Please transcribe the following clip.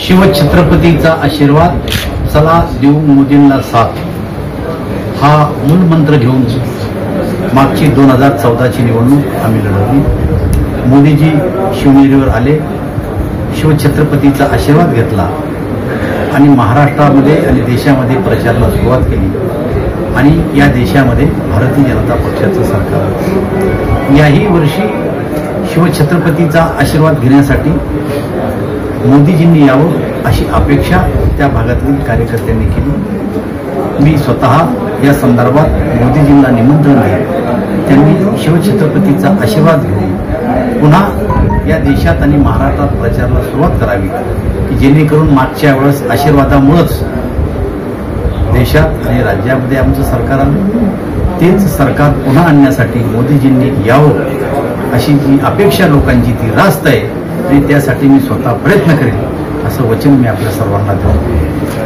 शिवछत्रपतीचा आशीर्वाद, चला देऊ मोदींना साथ, हा मूलमंत्र घेऊन मागची 2014ची निवडणूक आम्ही लढवली. मोदीजी शिवनेरीवर आले, शिवछत्रपतीचा आशीर्वाद घेतला आणि महाराष्ट्रामध्ये आणि देशामध्ये प्रचाराला सुरुवात केली आणि या देशामध्ये भारतीय जनता पक्षाचं सरकार. याही वर्षी शिवछत्रपतीचा आशीर्वाद घेण्यासाठी मोदीजींनी यावं अशी अपेक्षा त्या भागातील कार्यकर्त्यांनी केली. मी स्वतः या संदर्भात मोदीजींना निमंत्रण दिले. त्यांनी शिवछत्रपतीचा आशीर्वाद घेऊन पुन्हा या देशात आणि महाराष्ट्रात प्रचाराला सुरुवात करावी की जेणेकरून मागच्या वेळेस आशीर्वादामुळेच देशात आणि राज्यामध्ये आमचं सरकार आलं, तेच सरकार पुन्हा आणण्यासाठी मोदीजींनी यावं अशी जी अपेक्षा लोकांची ती रास्त आहे आणि त्यासाठी मी स्वतः प्रयत्न करेन असं वचन मी आपल्या सर्वांना देतो.